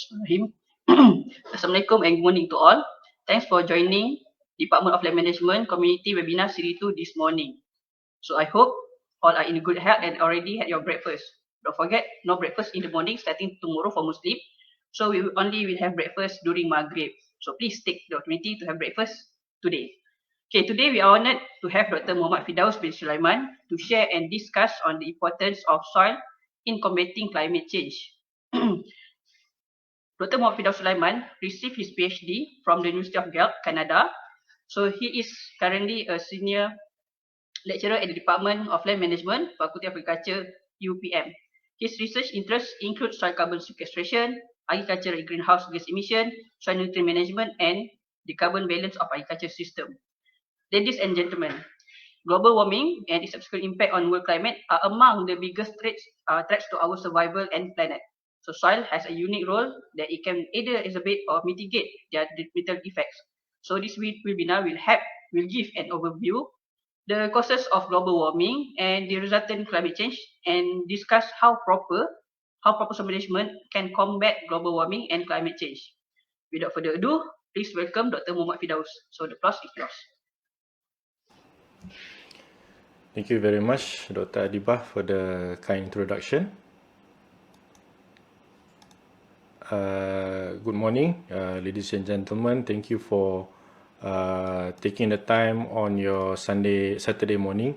Bismillahirrahmanirrahim. Assalamualaikum and good morning to all. Thanks for joining Department of Land Management Community Webinar Series 2 this morning. So I hope all are in good health and already had your breakfast. Don't forget, no breakfast in the morning starting tomorrow for Muslim. So we will have breakfast during Maghrib. So please take the opportunity to have breakfast today. Okay, today we are honored to have Dr. Muhammad Firdaus bin Sulaiman to share and discuss on the importance of soil in combating climate change. Dr. Muhammad Firdaus Sulaiman received his PhD from the University of Guelph, Canada. So he is currently a senior lecturer at the Department of Land Management, Faculty of Agriculture, UPM. His research interests include soil carbon sequestration, agricultural greenhouse gas emission, soil nutrient management, and the carbon balance of agriculture system. Ladies and gentlemen, global warming and its subsequent impact on world climate are among the biggest threats to our survival and planet. So soil has a unique role that it can either exacerbate or mitigate their detrimental effects. So this webinar will give an overview, the causes of global warming and the resultant climate change, and discuss how proper soil management can combat global warming and climate change. Without further ado, please welcome Dr. Muhammad Firdaus. So the floor is yours. Thank you very much, Dr. Adibah, for the kind introduction. Good morning, ladies and gentlemen. Thank you for taking the time on your Saturday morning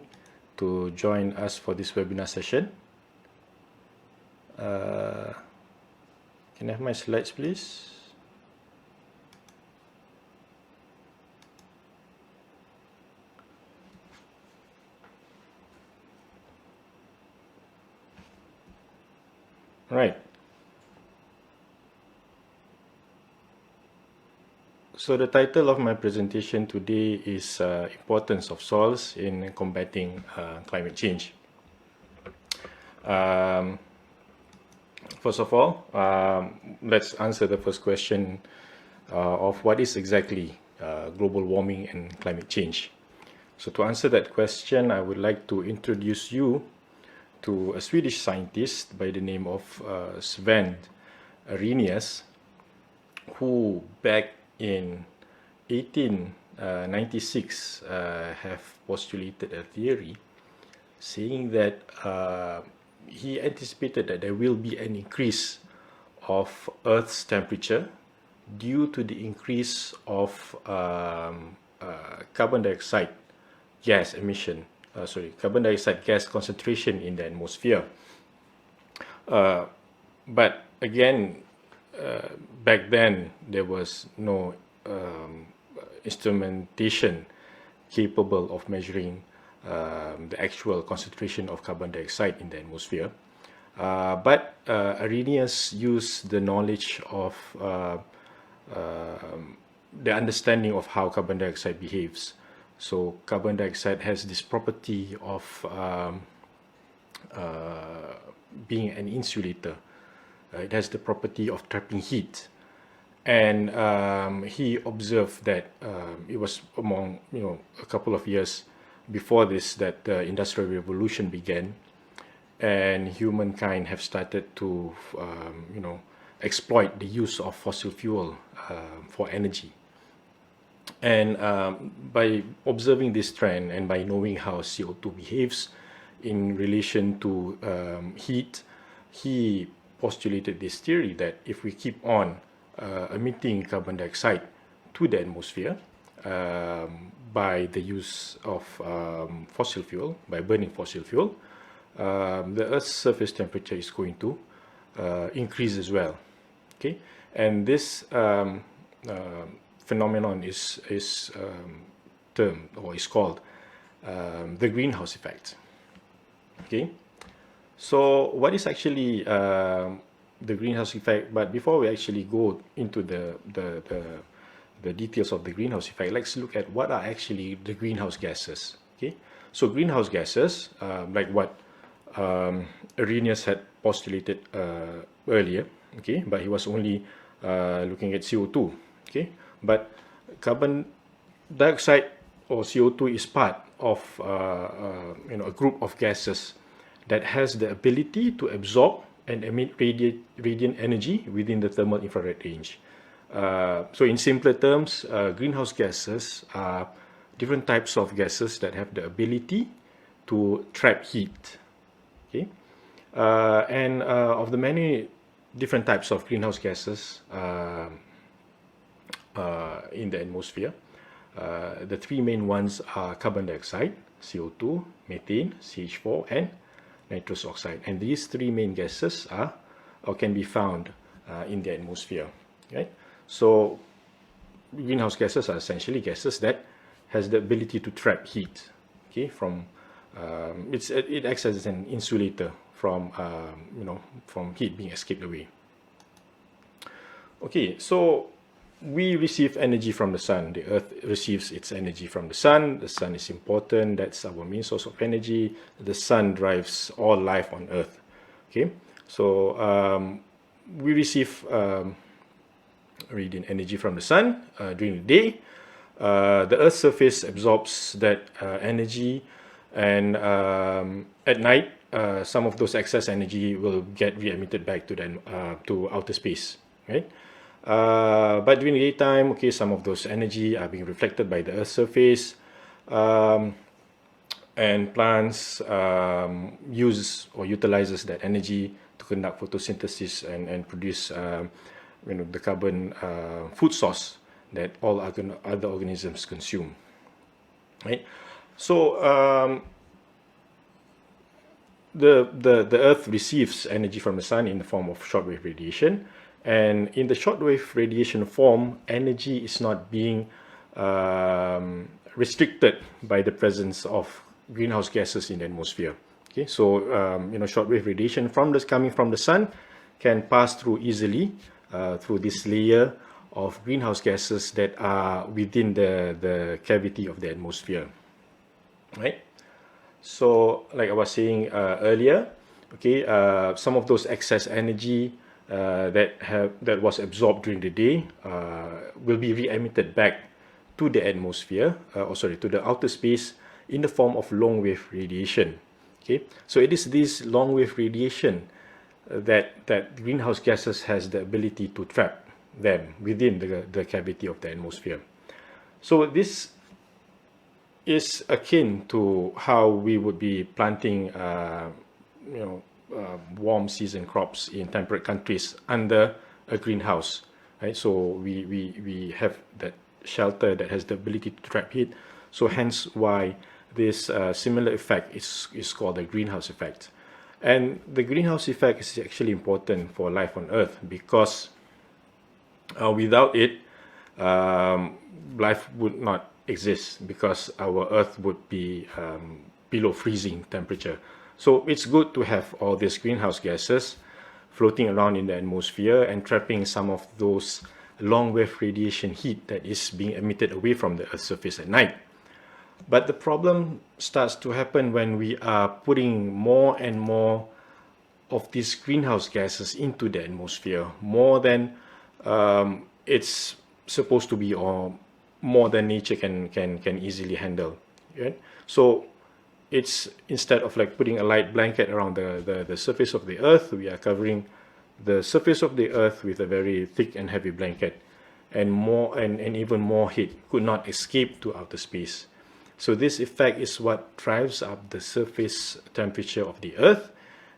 to join us for this webinar session. Can I have my slides, please? Right. So the title of my presentation today is Importance of Soils in Combating Climate Change. First of all, let's answer the first question of what is exactly global warming and climate change. So to answer that question, I would like to introduce you to a Swedish scientist by the name of Sven Arrhenius, who back in 1896 have postulated a theory saying that he anticipated that there will be an increase of Earth's temperature due to the increase of carbon dioxide gas emission, carbon dioxide gas concentration in the atmosphere. But again, back then there was no instrumentation capable of measuring the actual concentration of carbon dioxide in the atmosphere. But Arrhenius used the knowledge of the understanding of how carbon dioxide behaves. So carbon dioxide has this property of being an insulator. It has the property of trapping heat, and he observed that it was among a couple of years before this that the Industrial Revolution began, and humankind have started to exploit the use of fossil fuel for energy. And by observing this trend and by knowing how CO2 behaves in relation to heat, he postulated this theory that if we keep on emitting carbon dioxide to the atmosphere by the use of fossil fuel, by burning fossil fuel, the Earth's surface temperature is going to increase as well. Okay, and this phenomenon is termed or is called the greenhouse effect. Okay. So what is actually the greenhouse effect? But before we actually go into the details of the greenhouse effect, let's look at what are actually the greenhouse gases. Okay, so greenhouse gases, like what Arrhenius had postulated earlier. Okay, but he was only looking at CO2. Okay, but carbon dioxide or CO2 is part of a group of gases that has the ability to absorb and emit radiant energy within the thermal infrared range. So in simpler terms, greenhouse gases are different types of gases that have the ability to trap heat. Okay, and of the many different types of greenhouse gases in the atmosphere, the three main ones are carbon dioxide, CO2, methane, CH4, and nitrous oxide. And these three main gases are or can be found in the atmosphere. Right? So greenhouse gases are essentially gases that has the ability to trap heat. Okay, from it acts as an insulator from from heat being escaped away. Okay, so we receive energy from the sun. The earth receives its energy from the sun. The sun is important. That's our main source of energy. The sun drives all life on earth. Okay, so we receive radiant energy from the sun during the day. The earth's surface absorbs that energy, and at night some of those excess energy will get re-emitted back to outer space, right? But during the daytime, okay, some of those energy are being reflected by the Earth's surface, and plants uses or utilizes that energy to conduct photosynthesis and produce, the carbon food source that all other organisms consume, right? So the Earth receives energy from the sun in the form of shortwave radiation. And in the shortwave radiation form, energy is not being restricted by the presence of greenhouse gases in the atmosphere. Okay, so shortwave radiation coming from the sun can pass through easily through this layer of greenhouse gases that are within the cavity of the atmosphere. Right. So, like I was saying earlier, okay, some of those excess energy that was absorbed during the day will be re-emitted back to the atmosphere, to the outer space in the form of long-wave radiation. Okay, so it is this long-wave radiation that greenhouse gases has the ability to trap them within the cavity of the atmosphere. So this is akin to how we would be planting, warm season crops in temperate countries under a greenhouse, right? So we have that shelter that has the ability to trap heat. So hence why this similar effect is called the greenhouse effect. And the greenhouse effect is actually important for life on Earth because without it, life would not exist because our Earth would be below freezing temperature. So it's good to have all these greenhouse gases floating around in the atmosphere and trapping some of those long-wave radiation heat that is being emitted away from the Earth's surface at night. But the problem starts to happen when we are putting more and more of these greenhouse gases into the atmosphere, more than it's supposed to be, or more than nature can easily handle. Right? So it's instead of like putting a light blanket around the surface of the Earth, we are covering the surface of the Earth with a very thick and heavy blanket, and even more heat could not escape to outer space. So this effect is what drives up the surface temperature of the Earth,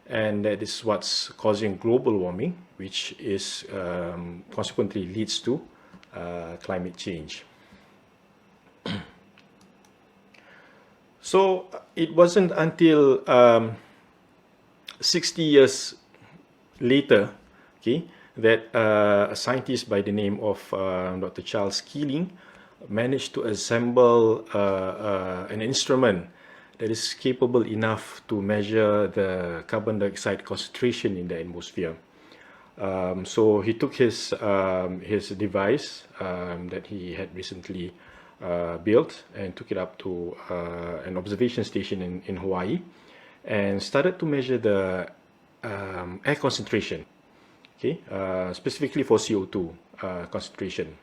and that is what's causing global warming, which is consequently leads to climate change. So it wasn't until 60 years later, okay, that a scientist by the name of Dr. Charles Keeling managed to assemble an instrument that is capable enough to measure the carbon dioxide concentration in the atmosphere. So he took his device that he had recently built and took it up to an observation station in Hawaii and started to measure the air concentration, okay, specifically for CO2 concentration.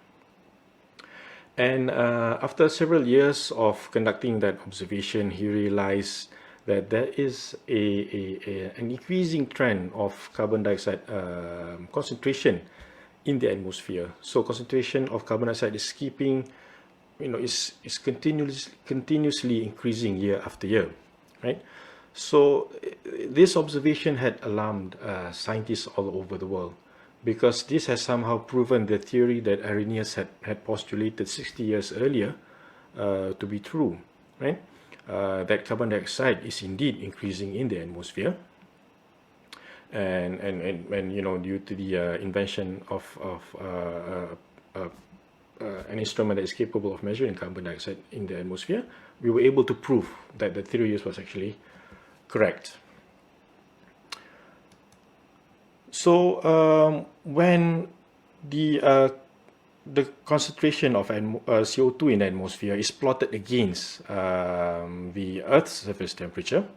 And after several years of conducting that observation, he realized that there is an increasing trend of carbon dioxide concentration in the atmosphere. So concentration of carbon dioxide is keeping, is continuously increasing year after year, right? So this observation had alarmed scientists all over the world, because this has somehow proven the theory that Arrhenius had postulated 60 years earlier to be true, right? That carbon dioxide is indeed increasing in the atmosphere, and due to the invention of an instrument that is capable of measuring carbon dioxide in the atmosphere, we were able to prove that the theory was actually correct. So when the concentration of CO2 in the atmosphere is plotted against the Earth's surface temperature,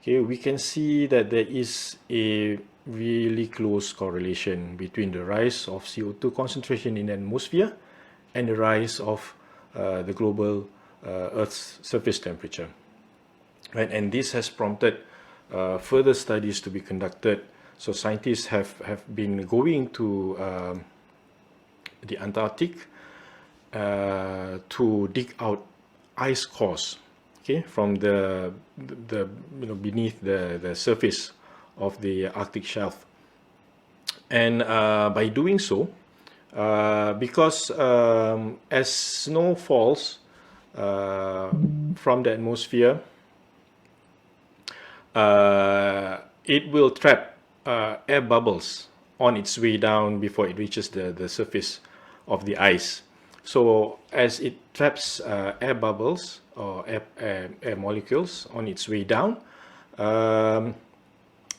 okay, we can see that there is a really close correlation between the rise of CO2 concentration in the atmosphere and the rise of the global Earth's surface temperature. Right? And this has prompted further studies to be conducted. So scientists have been going to the Antarctic to dig out ice cores, okay, from the beneath the surface of the Arctic shelf. And by doing so, because as snow falls from the atmosphere, it will trap air bubbles on its way down before it reaches the surface of the ice. So as it traps air bubbles or air molecules on its way down,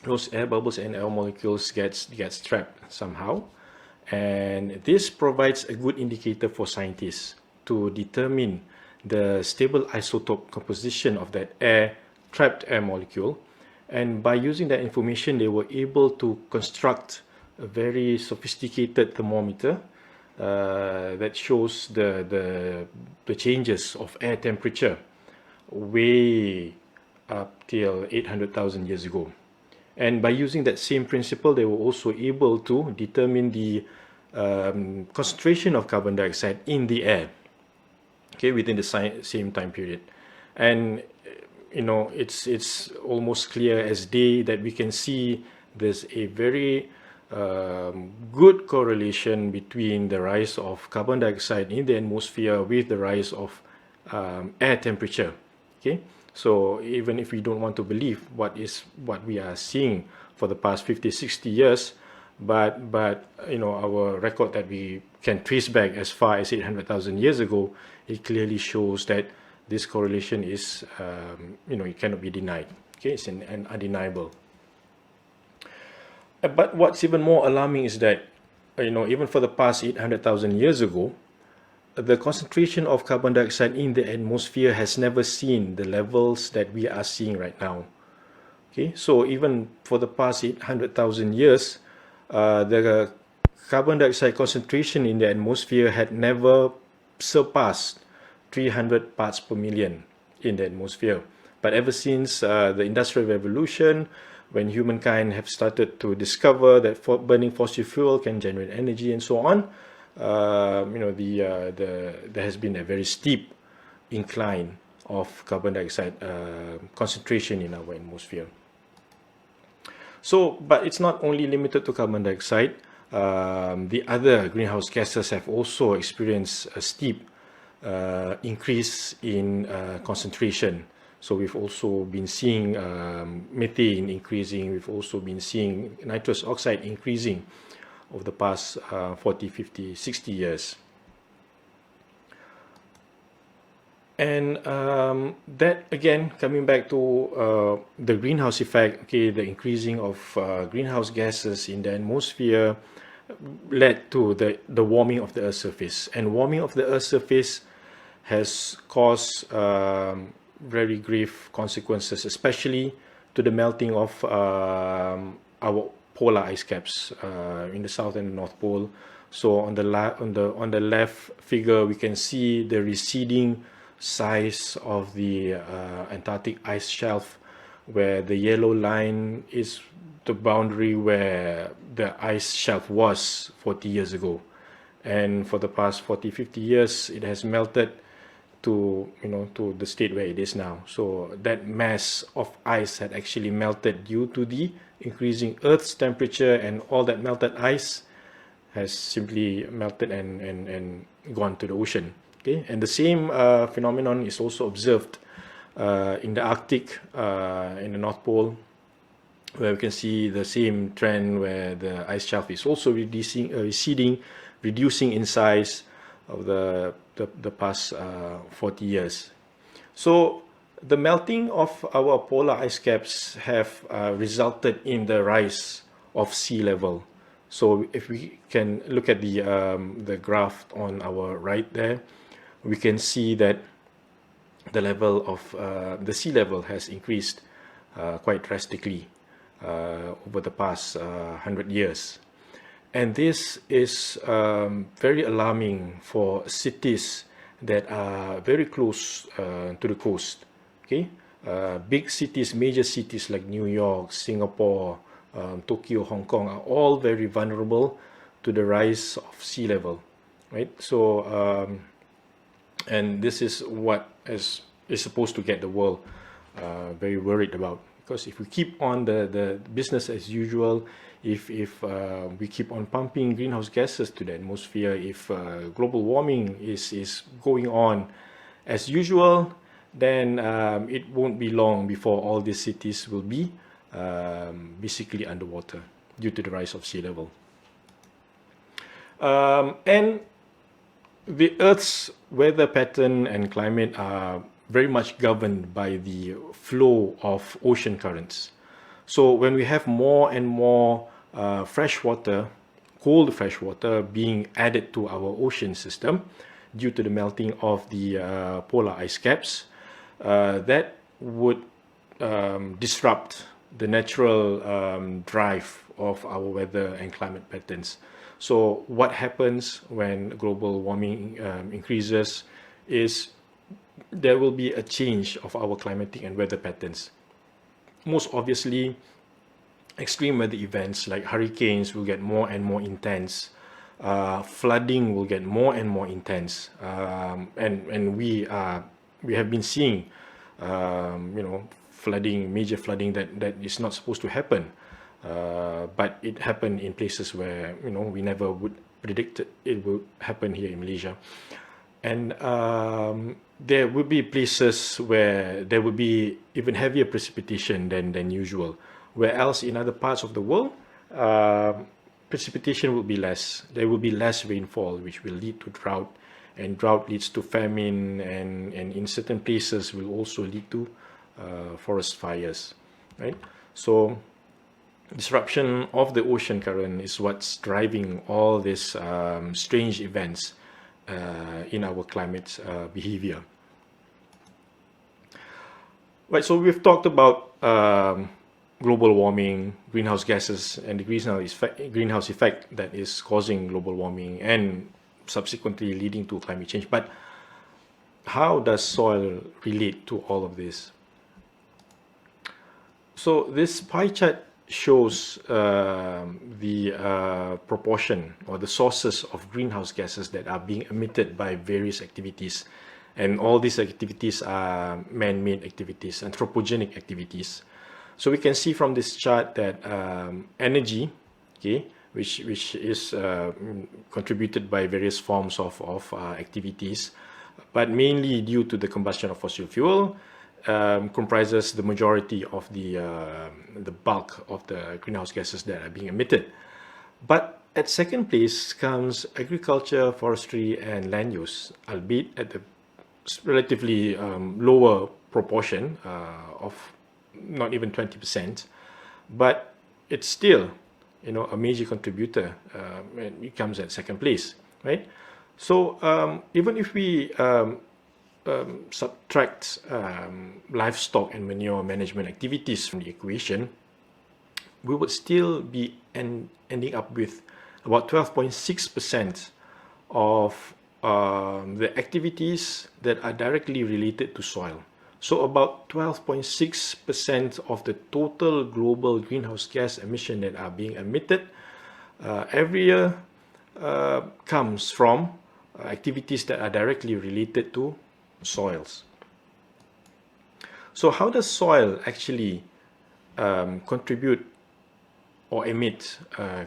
those air bubbles and air molecules gets trapped somehow, and this provides a good indicator for scientists to determine the stable isotope composition of that trapped air molecule. And by using that information, they were able to construct a very sophisticated thermometer that shows the changes of air temperature way up till 800,000 years ago. And by using that same principle, they were also able to determine the concentration of carbon dioxide in the air, okay, within the same time period. And it's almost clear as day that we can see there's a very good correlation between the rise of carbon dioxide in the atmosphere with the rise of air temperature. Okay, so even if we don't want to believe what we are seeing for the past 50-60 years, but our record that we can trace back as far as 800,000 years ago, it clearly shows that this correlation is, it cannot be denied. Okay, it's an undeniable. But what's even more alarming is that, even for the past 800,000 years ago, the concentration of carbon dioxide in the atmosphere has never seen the levels that we are seeing right now. Okay, so even for the past 800,000 years, the carbon dioxide concentration in the atmosphere had never surpassed 300 parts per million in the atmosphere. But ever since the Industrial Revolution, when humankind have started to discover that burning fossil fuel can generate energy and so on, there has been a very steep incline of carbon dioxide concentration in our atmosphere. So, but it's not only limited to carbon dioxide. The other greenhouse gases have also experienced a steep increase in concentration. So we've also been seeing methane increasing. We've also been seeing nitrous oxide increasing over the past 40, 50, 60 years. And that, again, coming back to the greenhouse effect, okay, the increasing of greenhouse gases in the atmosphere led to the warming of the Earth's surface. And warming of the Earth's surface has caused very grave consequences, especially to the melting of our polar ice caps in the South and the North Pole. So on the left figure, we can see the receding size of the Antarctic ice shelf, where the yellow line is the boundary where the ice shelf was 40 years ago. And for the past 40-50 years, it has melted to to the state where it is now. So that mass of ice had actually melted due to the increasing Earth's temperature, and all that melted ice has simply melted and gone to the ocean. Okay, and the same phenomenon is also observed in the Arctic, in the North Pole, where we can see the same trend where the ice shelf is also receding, reducing in size of the past 40 years. So the melting of our polar ice caps have resulted in the rise of sea level. So if we can look at the graph on our right there, we can see that the level of the sea level has increased quite drastically over the past 100 years. And this is very alarming for cities that are very close to the coast. Okay, big cities, major cities like New York, Singapore, Tokyo, Hong Kong are all very vulnerable to the rise of sea level, right? So, and this is what is supposed to get the world very worried about, because if we keep on the business as usual, if we keep on pumping greenhouse gases to the atmosphere, if global warming is going on as usual, then it won't be long before all these cities will be basically underwater due to the rise of sea level. And the Earth's weather pattern and climate are very much governed by the flow of ocean currents. So when we have more and more fresh water, cold fresh water being added to our ocean system due to the melting of the polar ice caps, that would disrupt the natural drive of our weather and climate patterns. So what happens when global warming increases is there will be a change of our climatic and weather patterns. Most obviously, extreme weather events like hurricanes will get more and more intense. Flooding will get more and more intense, and we have been seeing, flooding, major flooding that is not supposed to happen, but it happened in places where we never would predict it would happen here in Malaysia. And there would be places where there would be even heavier precipitation than usual, where else in other parts of the world, precipitation will be less. There will be less rainfall, which will lead to drought, and drought leads to famine, and in certain places will also lead to forest fires, right? So disruption of the ocean current is what's driving all these strange events in our climate behavior. Right, so we've talked about global warming, greenhouse gases, and the greenhouse effect that is causing global warming and subsequently leading to climate change. But how does soil relate to all of this? So this pie chart shows the proportion or the sources of greenhouse gases that are being emitted by various activities. And all these activities are man-made activities, anthropogenic activities. So we can see from this chart that energy, okay, which is contributed by various forms of activities, but mainly due to the combustion of fossil fuel, comprises the majority of the bulk of the greenhouse gases that are being emitted. But at second place comes agriculture, forestry, and land use, albeit at the relatively lower proportion of not even 20%, but it's still, a major contributor. It comes at second place, right? So even if we subtract livestock and manure management activities from the equation, we would still be ending up with about 12.6% of the activities that are directly related to soil. So about 12.6% of the total global greenhouse gas emission that are being emitted every year comes from activities that are directly related to soils. So how does soil actually contribute or emit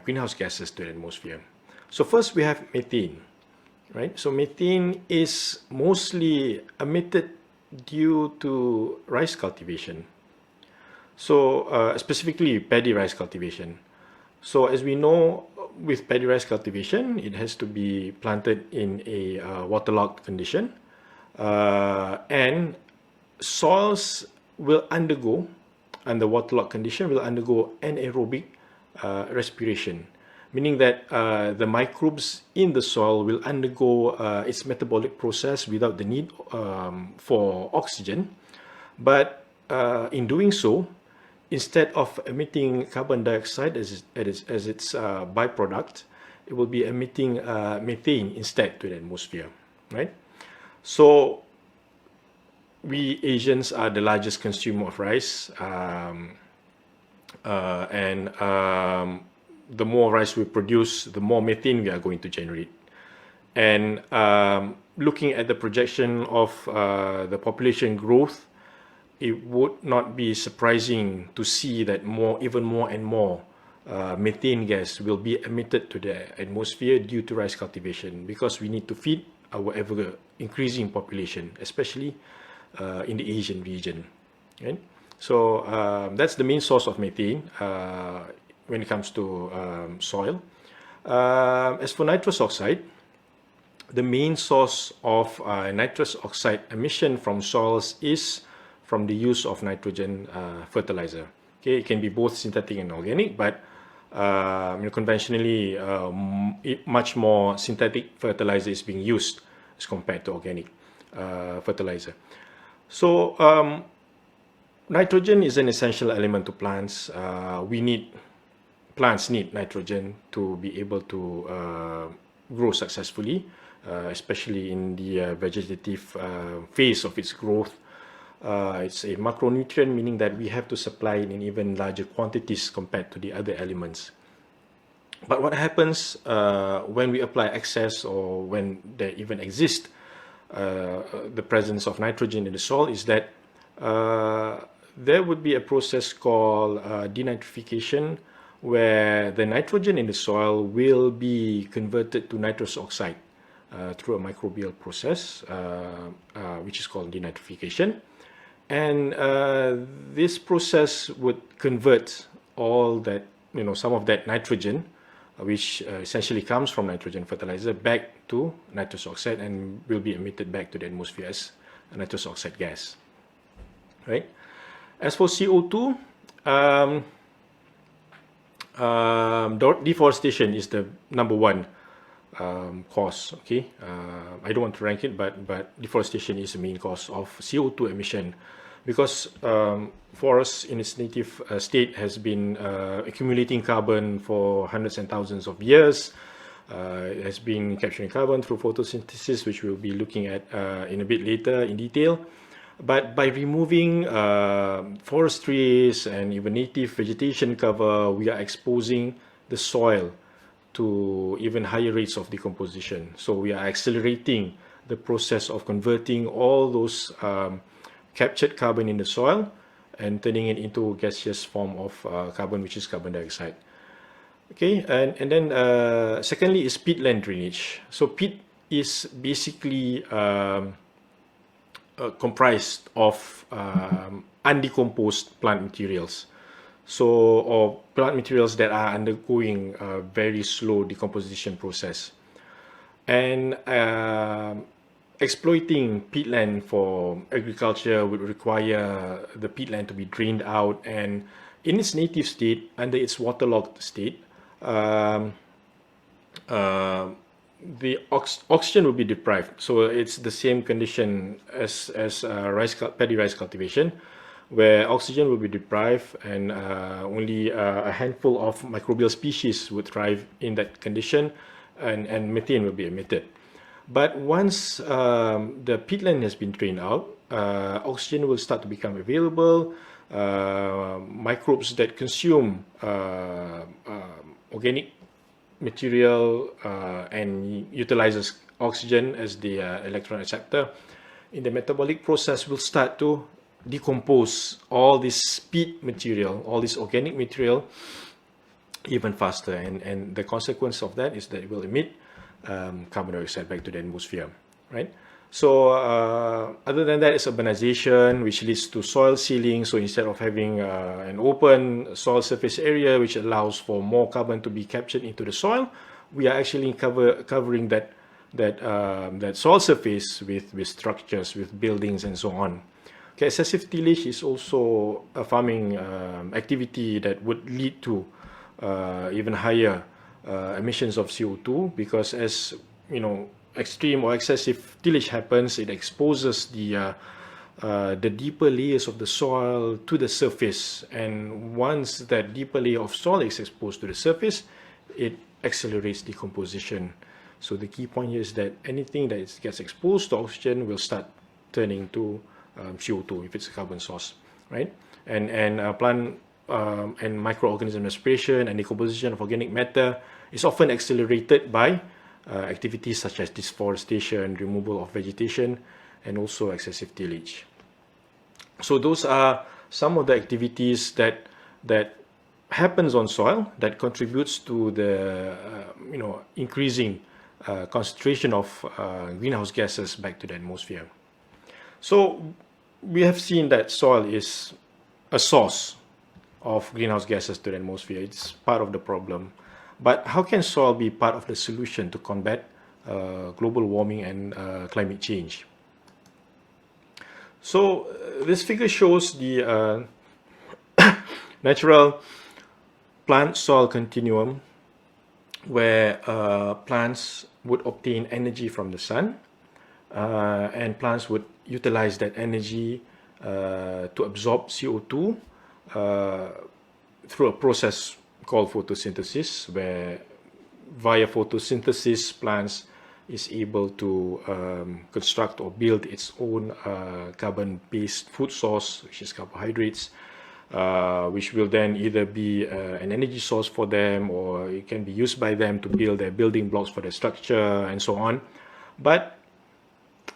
greenhouse gases to the atmosphere? So first we have methane, right? So methane is mostly emitted due to rice cultivation. So specifically paddy rice cultivation. So as we know, with paddy rice cultivation, it has to be planted in a waterlogged condition, and soils will undergo, under waterlogged condition, will undergo anaerobic respiration, meaning that the microbes in the soil will undergo its metabolic process without the need for oxygen. But in doing so, instead of emitting carbon dioxide as its byproduct, it will be emitting methane instead to the atmosphere, right? So we Asians are the largest consumer of rice, and the more rice we produce, the more methane we are going to generate. And looking at the projection of the population growth, it would not be surprising to see that even more and more methane gas will be emitted to the atmosphere due to rice cultivation, because we need to feed our ever increasing population, especially in the Asian region. Right? So that's the main source of methane when it comes to soil. As for nitrous oxide, the main source of nitrous oxide emission from soils is from the use of nitrogen fertilizer. Okay, it can be both synthetic and organic, but conventionally, much more synthetic fertilizer is being used as compared to organic fertilizer. So nitrogen is an essential element to plants. Plants need nitrogen to be able to grow successfully, especially in the vegetative phase of its growth. It's a macronutrient, meaning that we have to supply it in even larger quantities compared to the other elements. But what happens when we apply excess, or when there even exists the presence of nitrogen in the soil, is that there would be a process called denitrification, where the nitrogen in the soil will be converted to nitrous oxide through a microbial process, which is called denitrification. And this process would convert all that, some of that nitrogen, which essentially comes from nitrogen fertilizer, back to nitrous oxide, and will be emitted back to the atmosphere as a nitrous oxide gas. Right? As for CO2, deforestation is the number one cause. Okay, I don't want to rank it, but deforestation is the main cause of CO2 emission, because forest in its native state has been accumulating carbon for hundreds and thousands of years. It has been capturing carbon through photosynthesis, which we'll be looking at in a bit later in detail. But by removing forest trees and even native vegetation cover, we are exposing the soil to even higher rates of decomposition. So we are accelerating the process of converting all those captured carbon in the soil and turning it into a gaseous form of carbon, which is carbon dioxide. Okay, and then secondly is peatland drainage. So peat is basically comprised of undecomposed plant materials. So, or plant materials that are undergoing a very slow decomposition process. And exploiting peatland for agriculture would require the peatland to be drained out, and in its native state, under its waterlogged state, the oxygen will be deprived. So it's the same condition as paddy rice cultivation, where oxygen will be deprived, and only a handful of microbial species would thrive in that condition, and methane will be emitted. But once the peatland has been drained out, oxygen will start to become available. Microbes that consume organic material and utilizes oxygen as the electron acceptor in the metabolic process will start to decompose all this peat material, all this organic material even faster, and the consequence of that is that it will emit carbon dioxide back to the atmosphere, right? So other than that is urbanization, which leads to soil sealing. So instead of having an open soil surface area which allows for more carbon to be captured into the soil, we are actually covering that soil surface with structures, with buildings and so on. Okay, excessive tillage is also a farming activity that would lead to even higher emissions of CO2, because as you know, extreme or excessive tillage happens, it exposes the deeper layers of the soil to the surface, and once that deeper layer of soil is exposed to the surface, it accelerates decomposition. So the key point here is that anything that gets exposed to oxygen will start turning to CO2 if it's a carbon source, right? And plant and microorganism respiration and decomposition of organic matter is often accelerated by activities such as deforestation, removal of vegetation, and also excessive tillage. So those are some of the activities that happens on soil that contributes to the increasing concentration of greenhouse gases back to the atmosphere. So we have seen that soil is a source of greenhouse gases to the atmosphere. It's part of the problem. But how can soil be part of the solution to combat global warming and climate change? So this figure shows the natural plant-soil continuum, where plants would obtain energy from the sun, and plants would utilize that energy to absorb CO2 through a process called photosynthesis, where via photosynthesis plants is able to construct or build its own carbon-based food source, which is carbohydrates, which will then either be an energy source for them, or it can be used by them to build their building blocks for their structure and so on. But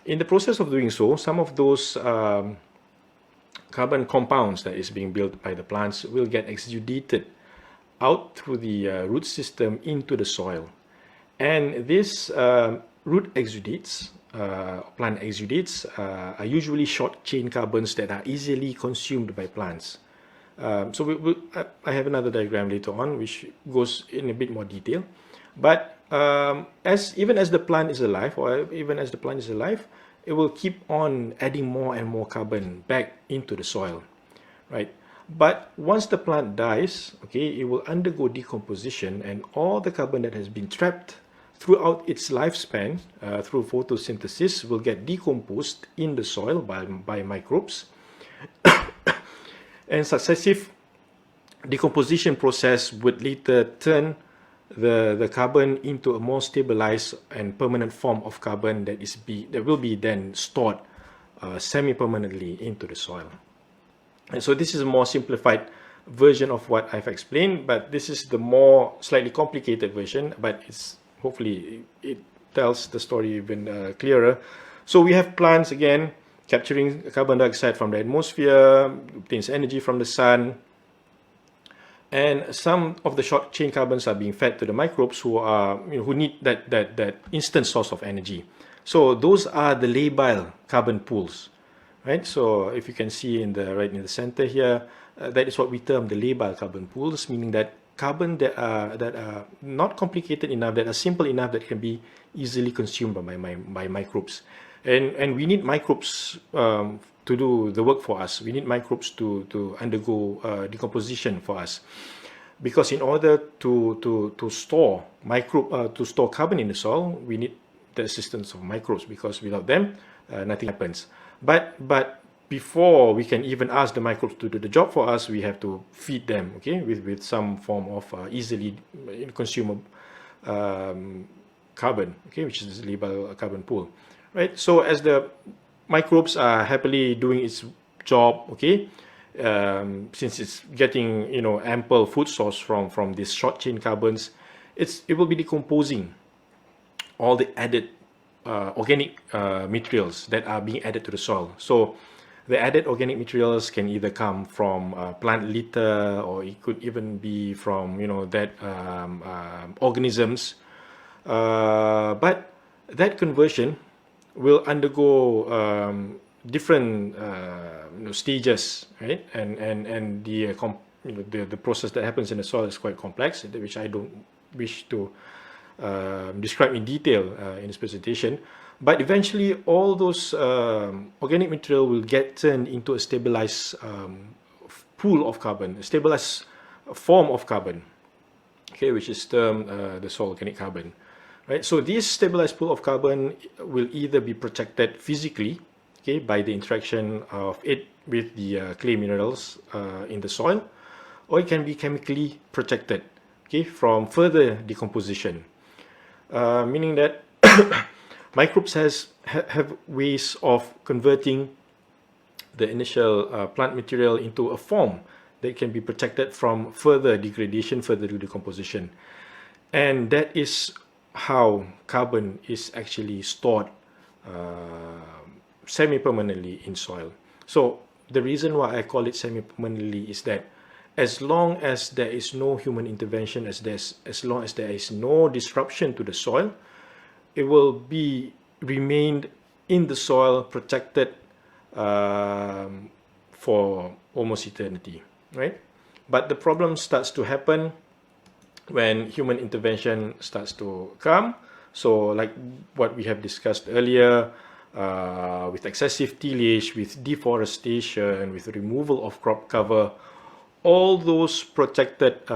in the process of doing so, some of those carbon compounds that is being built by the plants will get exudated out through the root system into the soil. And these root exudates, plant exudates, are usually short chain carbons that are easily consumed by plants. So I have another diagram later on which goes in a bit more detail. But even as the plant is alive, it will keep on adding more and more carbon back into the soil, right? But once the plant dies, okay, it will undergo decomposition, and all the carbon that has been trapped throughout its lifespan through photosynthesis will get decomposed in the soil by microbes. And successive decomposition process would later turn the carbon into a more stabilized and permanent form of carbon that will be then stored semi-permanently into the soil. And so this is a more simplified version of what I've explained, but this is the more slightly complicated version, but hopefully it tells the story even clearer. So we have plants again capturing carbon dioxide from the atmosphere, obtains energy from the sun, and some of the short chain carbons are being fed to the microbes who need that instant source of energy. So those are the labile carbon pools, right? So if you can see right in the center here, that is what we term the labile carbon pools, meaning that carbon that are not complicated enough, that are simple enough, that can be easily consumed by microbes. And we need microbes to do the work for us. We need microbes to undergo decomposition for us, because in order to store carbon in the soil, we need the assistance of microbes, because without them nothing happens. But before we can even ask the microbes to do the job for us, we have to feed them, okay, with some form of easily consumable carbon, okay, which is the labile carbon pool, right? So as the microbes are happily doing its job, okay, since it's getting, you know, ample food source from these short chain carbons, it will be decomposing all the added organic materials that are being added to the soil. So the added organic materials can either come from plant litter, or it could even be from, you know, that organisms. But that conversion will undergo different you know, stages, right? And the you know, the process that happens in the soil is quite complex, which I don't wish to describe in detail in this presentation. But eventually, all those organic material will get turned into a stabilized pool of carbon, a stabilized form of carbon, okay, which is termed the soil organic carbon. Right, so this stabilized pool of carbon will either be protected physically, okay, by the interaction of it with the clay minerals in the soil, or it can be chemically protected, okay, from further decomposition, meaning that microbes have ways of converting the initial plant material into a form that can be protected from further degradation, further decomposition, and that is how carbon is actually stored semi-permanently in soil. So the reason why I call it semi-permanently is that as long as there is no human intervention, as long as there is no disruption to the soil, it will be remained in the soil, protected for almost eternity, right? But the problem starts to happen when human intervention starts to come. So like what we have discussed earlier, with excessive tillage, with deforestation, with removal of crop cover, all those protected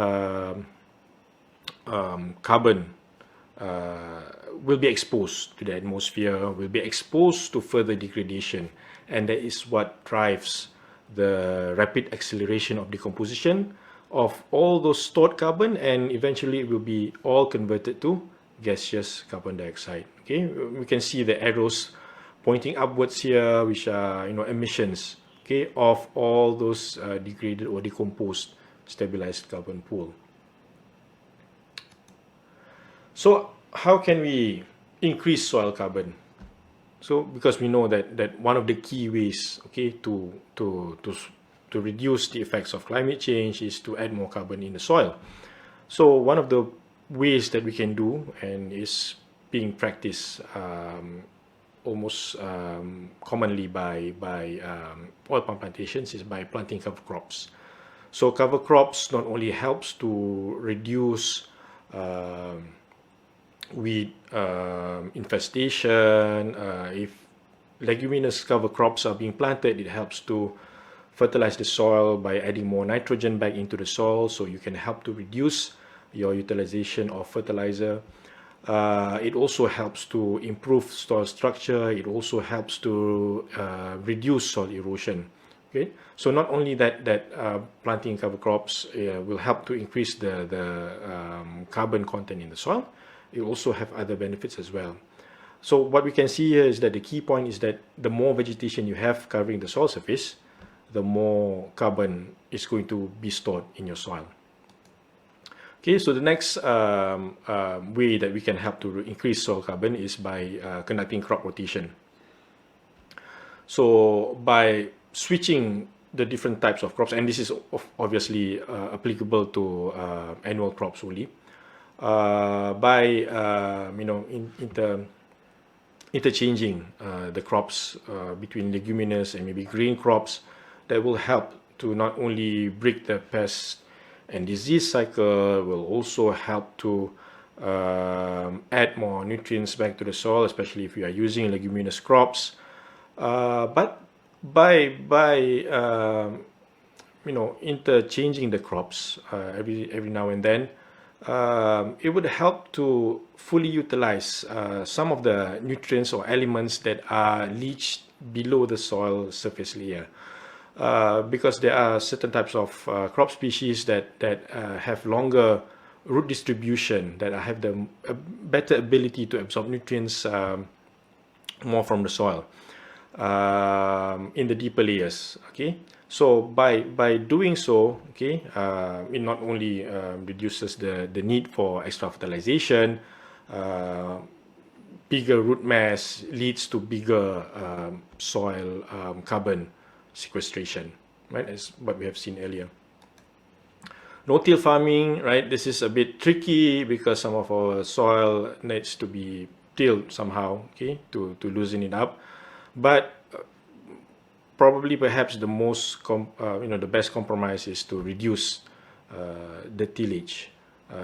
carbon will be exposed to the atmosphere, will be exposed to further degradation, and that is what drives the rapid acceleration of decomposition of all those stored carbon, and eventually it will be all converted to gaseous carbon dioxide. Okay, we can see the arrows pointing upwards here, which are, you know, emissions, okay, of all those degraded or decomposed stabilized carbon pool. So how can we increase soil carbon? So because we know that one of the key ways, okay, to reduce the effects of climate change is to add more carbon in the soil. So one of the ways that we can do, and is being practiced almost commonly by oil palm plantations, is by planting cover crops. So cover crops not only helps to reduce weed infestation. If leguminous cover crops are being planted, it helps to fertilize the soil by adding more nitrogen back into the soil, so you can help to reduce your utilization of fertilizer. It also helps to improve soil structure. It also helps to reduce soil erosion. Okay, so not only that planting cover crops will help to increase the carbon content in the soil, it also have other benefits as well. So what we can see here is that the key point is that the more vegetation you have covering the soil surface, the more carbon is going to be stored in your soil. Okay, so the next way that we can help to increase soil carbon is by conducting crop rotation. So by switching the different types of crops, and this is obviously applicable to annual crops only, by you know, interchanging the crops between leguminous and maybe green crops, that will help to not only break the pest and disease cycle, will also help to add more nutrients back to the soil, especially if you are using leguminous crops. But by you know, interchanging the crops every now and then, it would help to fully utilize some of the nutrients or elements that are leached below the soil surface layer. Because there are certain types of crop species that have longer root distribution, that have the better ability to absorb nutrients more from the soil. in the deeper layers. Okay, so by doing so, okay, it not only reduces the need for extra fertilization, bigger root mass leads to bigger soil carbon sequestration, right? As what we have seen earlier. No-till farming, right? This is a bit tricky because some of our soil needs to be tilled somehow, okay, to loosen it up. But probably perhaps the most, the best compromise is to reduce the tillage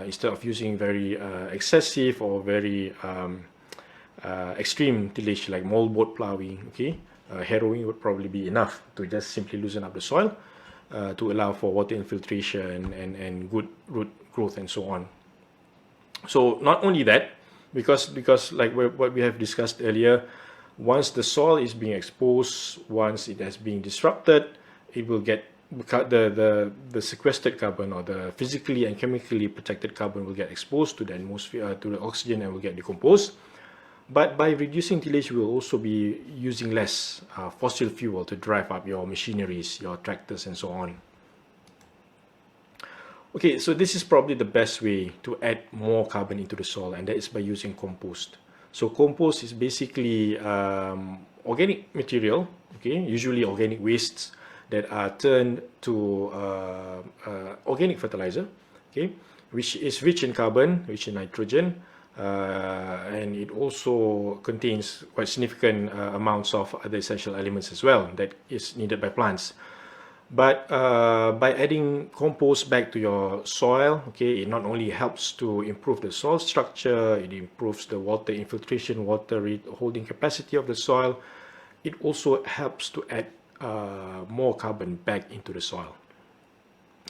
instead of using very excessive or very extreme tillage like moldboard plowing. Okay, harrowing would probably be enough to just simply loosen up the soil to allow for water infiltration and good root growth and so on. So not only that, because like what we have discussed earlier, once the soil is being exposed, once it has been disrupted, it will get the sequestered carbon or the physically and chemically protected carbon will get exposed to the atmosphere, to the oxygen, and will get decomposed. But by reducing tillage, we will also be using less fossil fuel to drive up your machineries, your tractors, and so on. Okay, so this is probably the best way to add more carbon into the soil, and that is by using compost. So compost is basically organic material, okay, usually organic wastes that are turned to organic fertilizer, okay, which is rich in carbon, rich in nitrogen, and it also contains quite significant amounts of other essential elements as well that is needed by plants. But by adding compost back to your soil, okay, it not only helps to improve the soil structure, it improves the water infiltration, water holding capacity of the soil. It also helps to add more carbon back into the soil,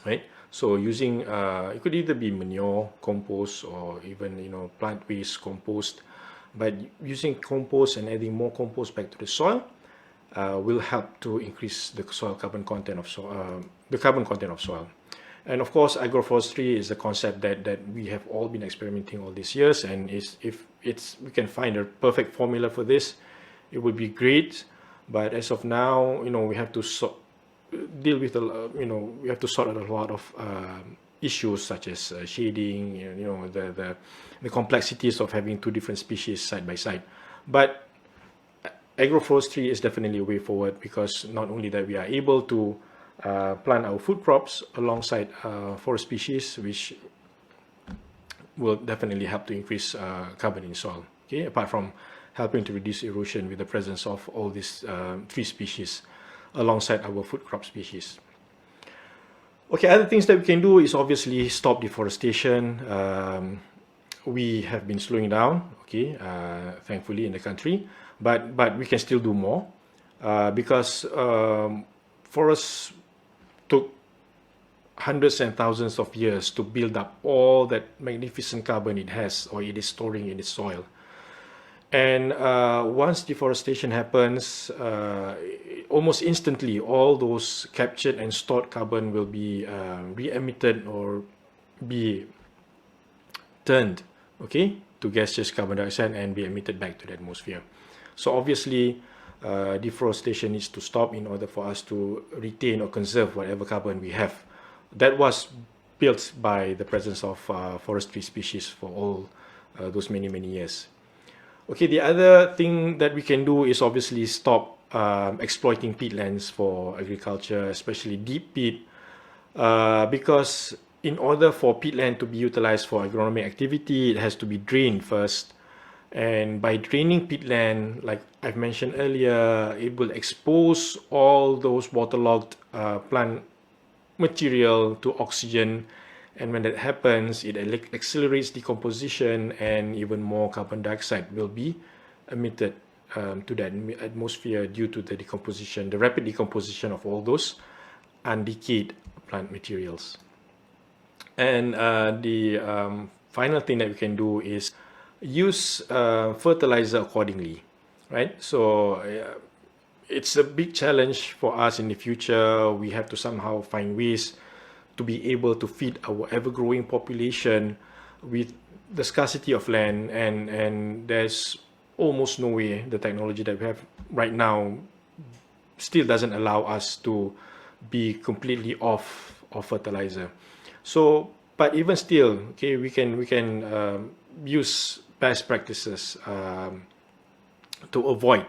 right? So using it could either be manure, compost, or even plant waste compost. But using compost and adding more compost back to the soil will help to increase the soil carbon content of soil, the carbon content of soil. And of course, agroforestry is a concept that we have all been experimenting all these years. And if we can find a perfect formula for this, it would be great. But as of now, we have to deal with we have to sort out a lot of issues such as shading, the complexities of having two different species side by side. But agroforestry is definitely a way forward, because not only that we are able to plant our food crops alongside forest species, which will definitely help to increase carbon in soil, okay, apart from helping to reduce erosion with the presence of all these tree species alongside our food crop species. Okay, other things that we can do is obviously stop deforestation. We have been slowing down, okay, thankfully in the country, but we can still do more because forests took hundreds and thousands of years to build up all that magnificent carbon it has, or it is storing in its soil. And once deforestation happens, almost instantly, all those captured and stored carbon will be re-emitted or be turned, okay, to gaseous carbon dioxide and be emitted back to the atmosphere. So obviously, deforestation needs to stop in order for us to retain or conserve whatever carbon we have. That was built by the presence of forestry species for all those many years. Okay, the other thing that we can do is obviously stop exploiting peatlands for agriculture, especially deep peat, because in order for peatland to be utilized for agronomic activity, it has to be drained first. And by draining peatland, like I've mentioned earlier, it will expose all those waterlogged plant material to oxygen. And when that happens, it accelerates decomposition, and even more carbon dioxide will be emitted to the atmosphere due to the decomposition, the rapid decomposition of all those undecayed plant materials. And the final thing that we can do is use fertilizer accordingly, right? So it's a big challenge for us in the future. We have to somehow find ways to be able to feed our ever-growing population with the scarcity of land, and there's almost no way. The technology that we have right now still doesn't allow us to be completely off of fertilizer. So, but even still, okay, we can use best practices to avoid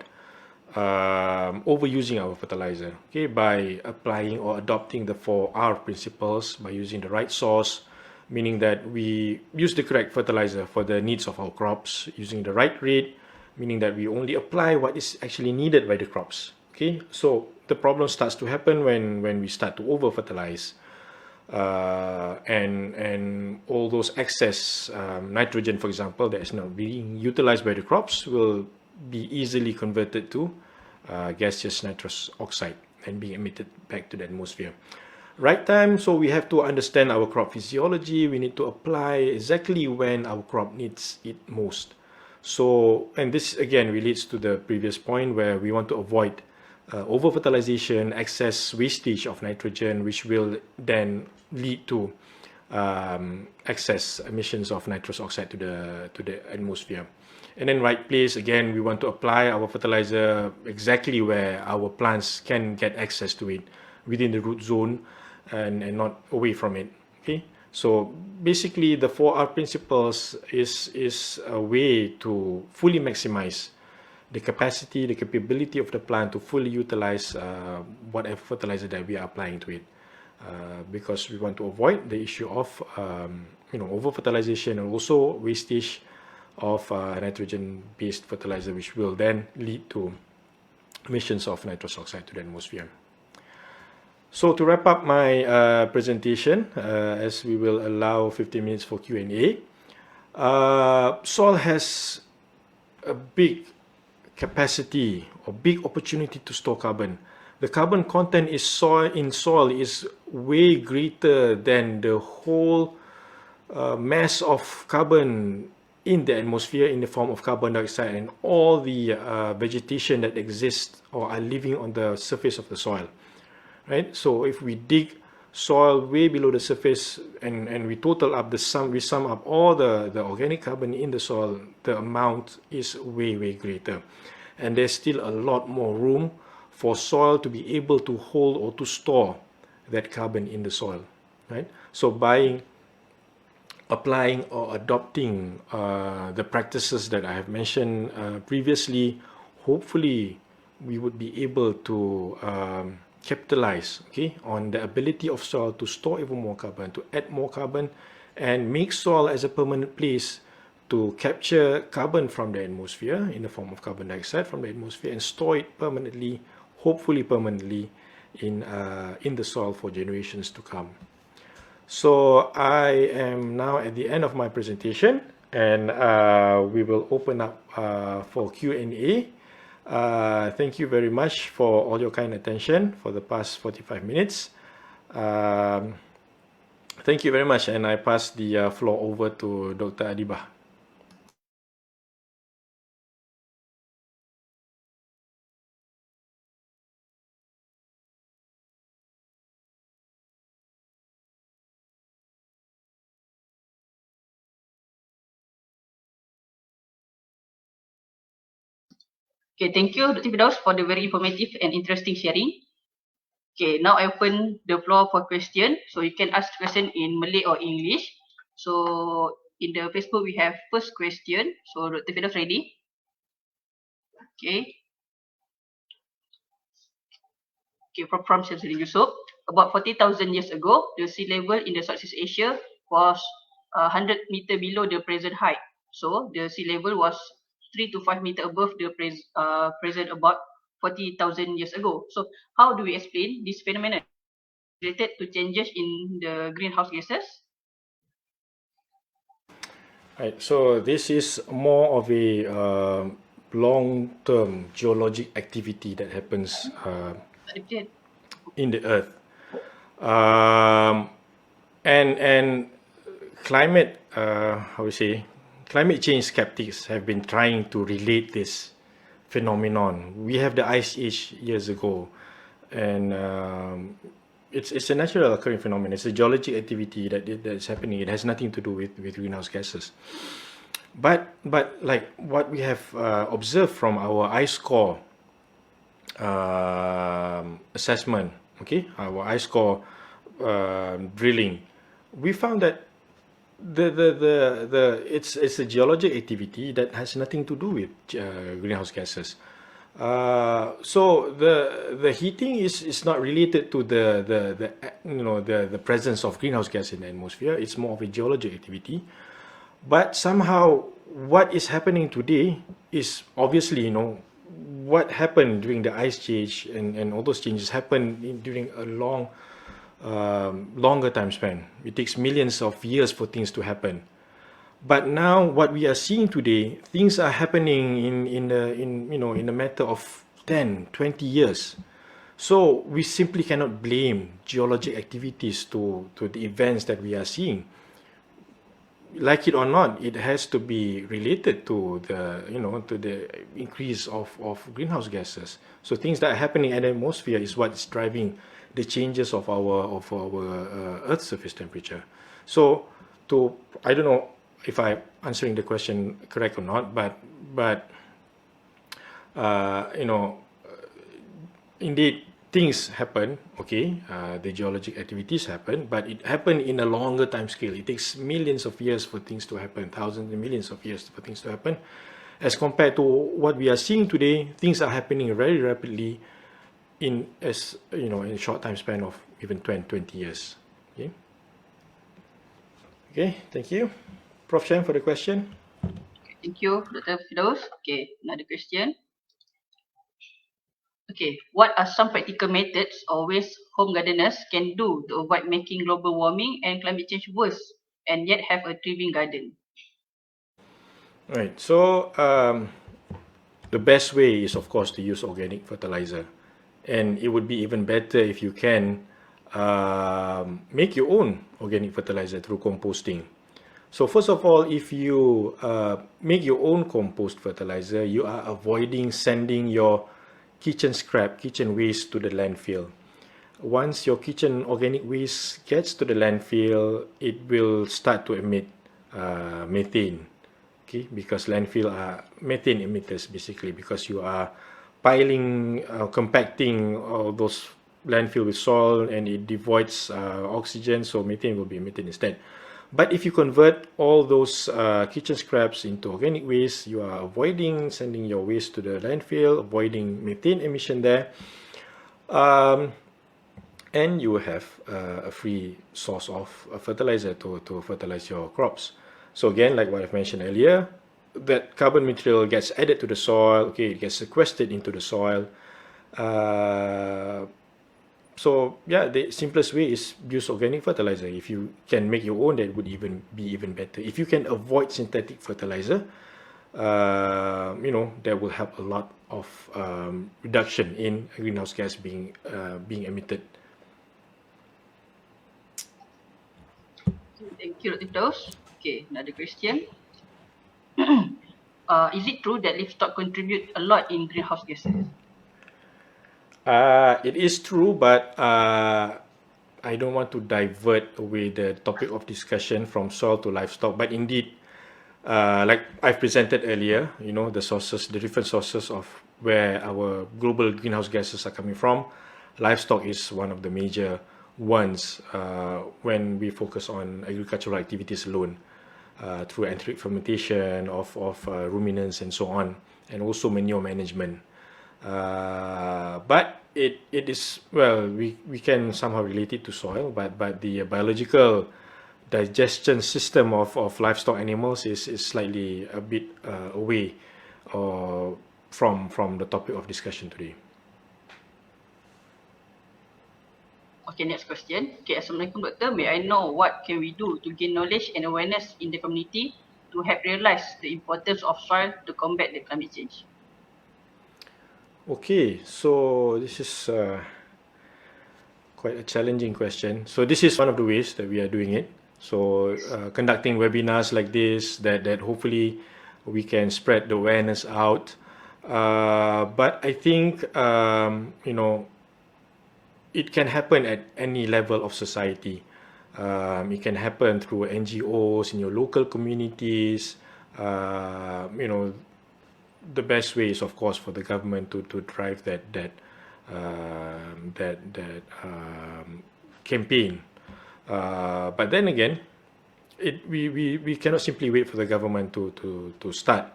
overusing our fertilizer, okay, by applying or adopting the 4R principles, by using the right source, meaning that we use the correct fertilizer for the needs of our crops, using the right rate, meaning that we only apply what is actually needed by the crops. Okay, so the problem starts to happen when we start to over fertilize, and all those excess nitrogen, for example, that is not being utilized by the crops will be easily converted to gaseous nitrous oxide and being emitted back to the atmosphere. Right time, so we have to understand our crop physiology. We need to apply exactly when our crop needs it most. So, and this again relates to the previous point where we want to avoid over-fertilization, excess wastage of nitrogen, which will then lead to excess emissions of nitrous oxide to the atmosphere. And then right place, again, we want to apply our fertilizer exactly where our plants can get access to it, within the root zone and not away from it. Okay, so basically the 4R principles is a way to fully maximize the capacity, the capability of the plant to fully utilize whatever fertilizer that we are applying to it, because we want to avoid the issue of over fertilization and also wastage of nitrogen-based fertilizer, which will then lead to emissions of nitrous oxide to the atmosphere. So to wrap up my presentation, as we will allow 15 minutes for Q&A, soil has a big capacity or big opportunity to store carbon. The carbon content in soil is way greater than the whole mass of carbon in the atmosphere in the form of carbon dioxide and all the vegetation that exists or are living on the surface of the soil, right? So if we dig soil way below the surface and we total up we sum up all the organic carbon in the soil, the amount is way greater, and there's still a lot more room for soil to be able to hold or to store that carbon in the soil, right? So by applying or adopting the practices that I have mentioned previously, hopefully we would be able to capitalize, okay, on the ability of soil to store even more carbon, to add more carbon, and make soil as a permanent place to capture carbon from the atmosphere in the form of carbon dioxide from the atmosphere and store it permanently, hopefully permanently, in the soil for generations to come. So I am now at the end of my presentation, and we will open up for Q&A. Thank you very much for all your kind attention for the past 45 minutes. Thank you very much, and I pass the floor over to Dr. Adibah. Okay, thank you, Dr. Firdaus, for the very informative and interesting sharing. Okay, now I open the floor for question. So you can ask question in Malay or English. So in the Facebook, we have first question. So Dr. Firdaus ready? Okay. Okay, from Syamsuddin Yusof. About 40,000 years ago, the sea level in the Southeast Asia was 100 meter below the present height. So the sea level was 3 to 5 meter above the present about 40,000 years ago. So how do we explain this phenomenon related to changes in the greenhouse gases? Right, so this is more of a long-term geologic activity that happens in the earth, and climate, climate change skeptics have been trying to relate this phenomenon. We have the ice age years ago, and it's a natural occurring phenomenon. It's a geologic activity that's happening. It has nothing to do with greenhouse gases. But like what we have observed from our ice core assessment, okay, our ice core drilling, we found that it's a geologic activity that has nothing to do with greenhouse gases. So the heating is not related to the presence of greenhouse gas in the atmosphere. It's more of a geologic activity. But somehow, what is happening today is obviously, what happened during the ice age and all those changes happened during a longer time span. It takes millions of years for things to happen. But now, what we are seeing today, things are happening in a matter of 10, 20 years. So we simply cannot blame geologic activities to the events that we are seeing. Like it or not, it has to be related to the increase of greenhouse gases. So things that are happening in the atmosphere is what's driving the changes of our Earth's surface temperature. So I don't know if I'm answering the question correct or not, but indeed things happen, okay, the geologic activities happen, but it happened in a longer time scale. It takes millions of years for things to happen, thousands and millions of years for things to happen. As compared to what we are seeing today, things are happening very rapidly in a short time span of even 20 years. Okay. Okay, thank you. Prof. Shem for the question. Thank you, Dr. Firdaus. Okay, another question. Okay, what are some practical methods or ways home gardeners can do to avoid making global warming and climate change worse and yet have a thriving garden? Right. So the best way is, of course, to use organic fertilizer, and it would be even better if you can make your own organic fertilizer through composting. So first of all, if you make your own compost fertilizer, you are avoiding sending your kitchen scrap, kitchen waste to the landfill. Once your kitchen organic waste gets to the landfill, it will start to emit methane. Okay, because landfill are methane emitters basically, because you are piling, compacting all those landfill with soil and it devoids oxygen, so methane will be emitted instead. But if you convert all those kitchen scraps into organic waste, you are avoiding sending your waste to the landfill, avoiding methane emission there, and you will have a free source of fertilizer to fertilize your crops. So again, like what I've mentioned earlier, that carbon material gets added to the soil, okay, it gets sequestered into the soil. So yeah, the simplest way is use organic fertilizer. If you can make your own, that would be even better. If you can avoid synthetic fertilizer, that will help a lot of reduction in greenhouse gas being emitted. Thank you, Dr. Firdaus. Okay, another question. Is it true that livestock contribute a lot in greenhouse gases? It is true, but I don't want to divert away the topic of discussion from soil to livestock. But indeed, like I've presented earlier, the different sources of where our global greenhouse gases are coming from. Livestock is one of the major ones when we focus on agricultural activities alone, through enteric fermentation of ruminants and so on, and also manure management. But it is, well, we can somehow relate it to soil, but the biological digestion system of livestock animals is slightly a bit away from the topic of discussion today. Okay, next question. Okay, Assalamualaikum, Doctor. May I know what can we do to gain knowledge and awareness in the community to help realize the importance of soil to combat the climate change? Okay, so this is quite a challenging question. So this is one of the ways that we are doing it. So conducting webinars like this, that hopefully we can spread the awareness out. But I think it can happen at any level of society. It can happen through NGOs in your local communities, you know, the best way is, of course, for the government to drive that campaign. But then again, we cannot simply wait for the government to start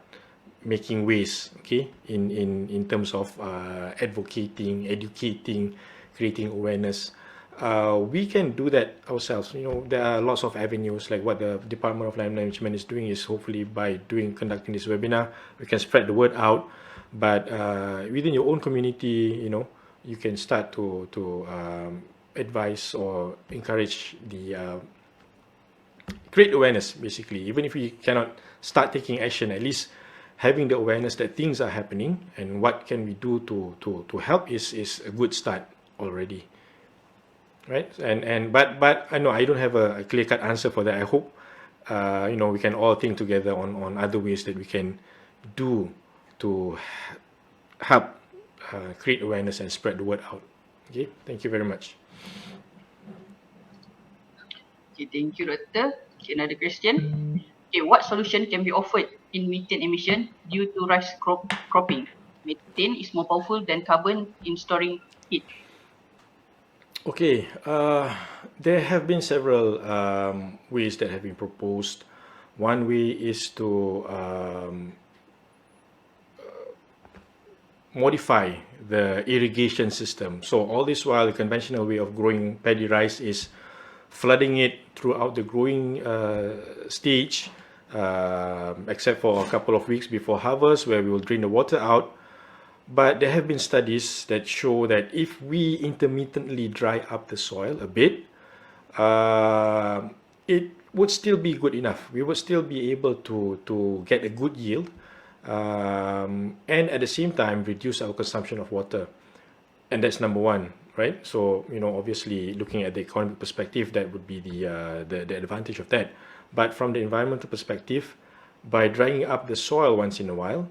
making ways, okay, in terms of advocating, educating, creating awareness. We can do that ourselves. You know, there are lots of avenues, like what the Department of Land Management is doing is hopefully by conducting this webinar, we can spread the word out. But within your own community, you know, you can start to advise or encourage the create awareness, basically. Even if we cannot start taking action, at least having the awareness that things are happening and what can we do to help is a good start already, right? But I know I don't have a clear-cut answer for that. I hope you know, we can all think together on other ways that we can do to help create awareness and spread the word out. Okay, thank you very much. Okay, thank you, Doctor. Okay, another question. Okay, what solution can be offered in methane emission due to rice cropping? Methane is more powerful than carbon in storing heat. Okay, there have been several ways that have been proposed. One way is to modify the irrigation system. So all this while, the conventional way of growing paddy rice is flooding it throughout the growing stage, except for a couple of weeks before harvest, where we will drain the water out. But there have been studies that show that if we intermittently dry up the soil a bit, it would still be good enough. We would still be able to get a good yield, and at the same time reduce our consumption of water. And that's number one, right? So, you know, obviously looking at the economic perspective, that would be the advantage of that. But from the environmental perspective, by drying up the soil once in a while,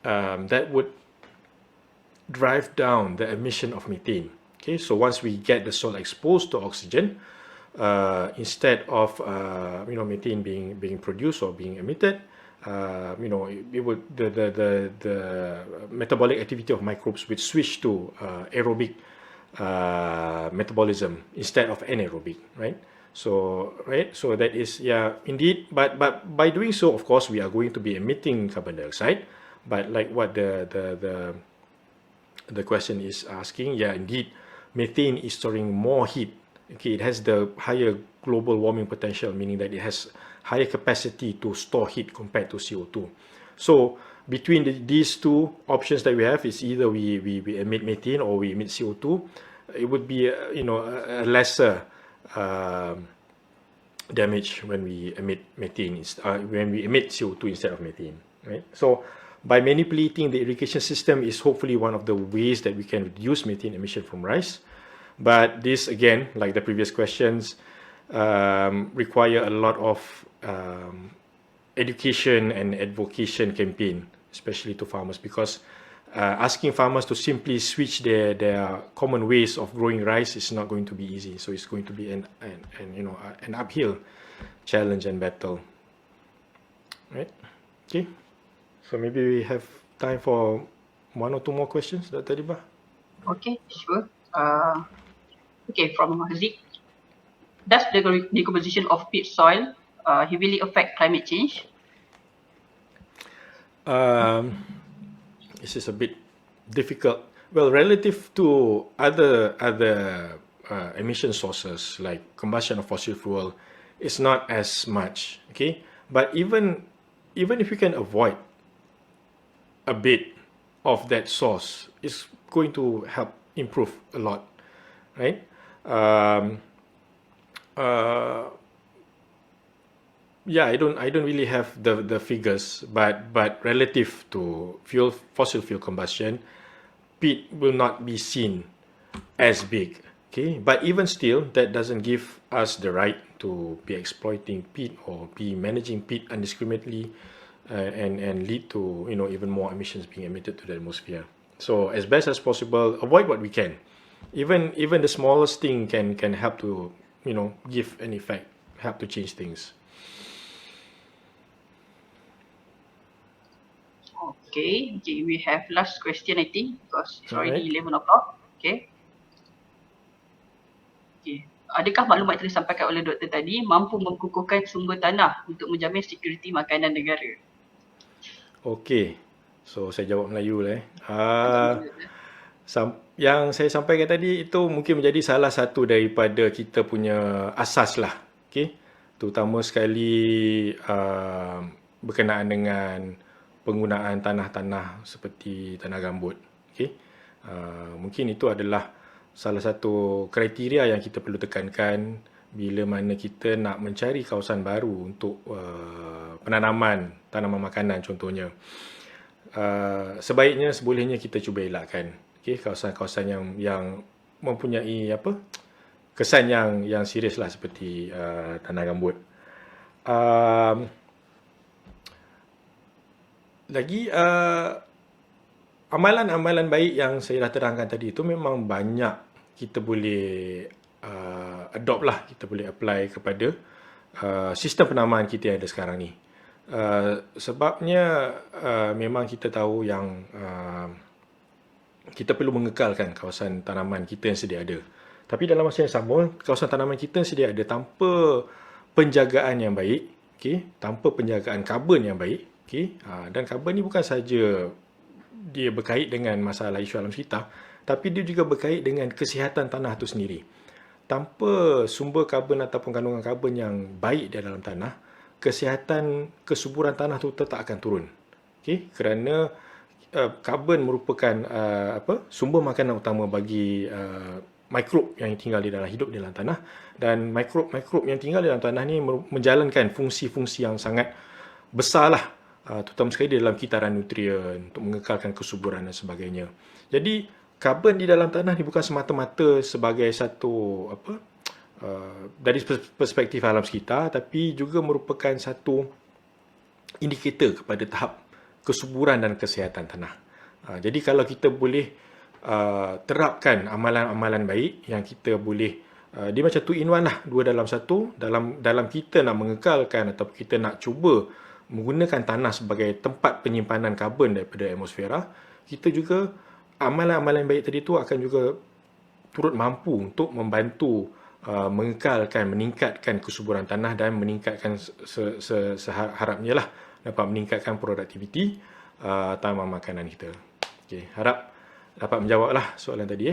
that would drive down the emission of methane. Okay, so once we get the soil exposed to oxygen, instead of you know, methane being produced or being emitted, you know, it would the metabolic activity of microbes would switch to aerobic metabolism instead of anaerobic, right? So so that is, yeah, indeed. But by doing so, of course, we are going to be emitting carbon dioxide. But like what the question is asking, yeah, indeed, methane is storing more heat. Okay, it has the higher global warming potential, meaning that it has higher capacity to store heat compared to CO2. So between these two options that we have, is either we emit methane or we emit CO2. It would be you know, a lesser damage when we emit methane, when we emit CO2 instead of methane, right? So by manipulating the irrigation system is hopefully one of the ways that we can reduce methane emission from rice. But this, again, like the previous questions, require a lot of education and advocation campaign, especially to farmers, because asking farmers to simply switch their common ways of growing rice is not going to be easy. So it's going to be an you know, an uphill challenge and battle, right? Okay. So maybe we have time for one or two more questions, Dr. Diba. Okay, sure. Okay, from Haziq. Does the decomposition of peat soil heavily affect climate change? This is a bit difficult. Well, relative to other emission sources like combustion of fossil fuel, it's not as much. Okay, but even if we can avoid a bit of that source, it's going to help improve a lot, right? Yeah, I don't really have the figures, but relative to fossil fuel combustion, peat will not be seen as big. Okay, but even still, that doesn't give us the right to be exploiting peat or be managing peat indiscriminately, and lead to, you know, even more emissions being emitted to the atmosphere. So as best as possible, avoid what we can. Even the smallest thing can help to, you know, give an effect, help to change things. Okay, we have last question I think because it's already Alright. 11 o'clock. Okay. Adakah maklumat yang disampaikan oleh doktor tadi mampu mengukuhkan sumber tanah untuk menjamin sekuriti makanan negara? Okay. So saya jawab Melayu lah. Yang saya sampaikan tadi itu mungkin menjadi salah satu daripada kita punya asas lah. Okay. Terutama sekali berkenaan dengan penggunaan tanah-tanah seperti tanah gambut. Okay. Mungkin itu adalah salah satu kriteria yang kita perlu tekankan bila mana kita nak mencari kawasan baru untuk penanaman tanaman makanan contohnya. Sebaiknya sebolehnya kita cuba elakkan kawasan-kawasan yang mempunyai kesan yang serius lah seperti tanah gambut. Lagi amalan-amalan baik yang saya dah terangkan tadi itu memang banyak kita boleh adopt lah, kita boleh apply kepada sistem penanaman kita yang ada sekarang ni. Sebabnya memang kita tahu yang kita perlu mengekalkan kawasan tanaman kita yang sedia ada. Tapi dalam masa yang sama, kawasan tanaman kita yang sedia ada tanpa penjagaan yang baik, tanpa penjagaan karbon yang baik, dan karbon ni bukan saja dia berkait dengan masalah isu alam sekitar, tapi dia juga berkait dengan kesihatan tanah itu sendiri. Tanpa sumber karbon ataupun kandungan karbon yang baik di dalam tanah, kesihatan kesuburan tanah itu tetap akan turun. Kerana karbon merupakan sumber makanan utama bagi mikrob yang tinggal di dalam hidup di dalam tanah, dan mikrob yang tinggal di dalam tanah ni menjalankan fungsi-fungsi yang sangat besar lah, terutama sekali di dalam kitaran nutrien untuk mengekalkan kesuburan dan sebagainya. Jadi karbon di dalam tanah ni bukan semata-mata sebagai satu dari perspektif alam sekitar, tapi juga merupakan satu indikator kepada tahap kesuburan dan kesihatan tanah. Jadi kalau kita boleh terapkan amalan-amalan baik yang kita boleh, dia macam 2 in 1 lah, 2 dalam 1, dalam kita nak mengekalkan atau kita nak cuba menggunakan tanah sebagai tempat penyimpanan karbon daripada atmosfera, kita juga amalan-amalan baik tadi tu akan juga turut mampu untuk membantu mengekalkan, meningkatkan kesuburan tanah dan meningkatkan seharapnya lah dapat meningkatkan produktiviti tanaman makanan kita. Harap dapat menjawab lah soalan tadi.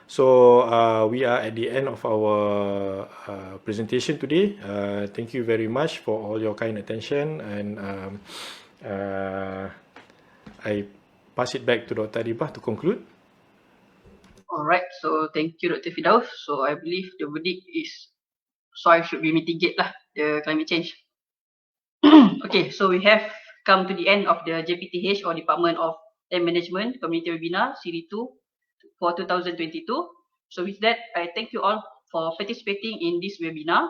So we are at the end of our presentation today. Thank you very much for all your kind attention, and I pass it back to Dr. Adibah to conclude. Alright, so thank you Dr. Firdaus. So I believe the verdict is soil should be mitigate lah the climate change. Okay, so we have come to the end of the JPTH or Department of Land Management Community Webinar Series 2 for 2022. So with that, I thank you all for participating in this webinar.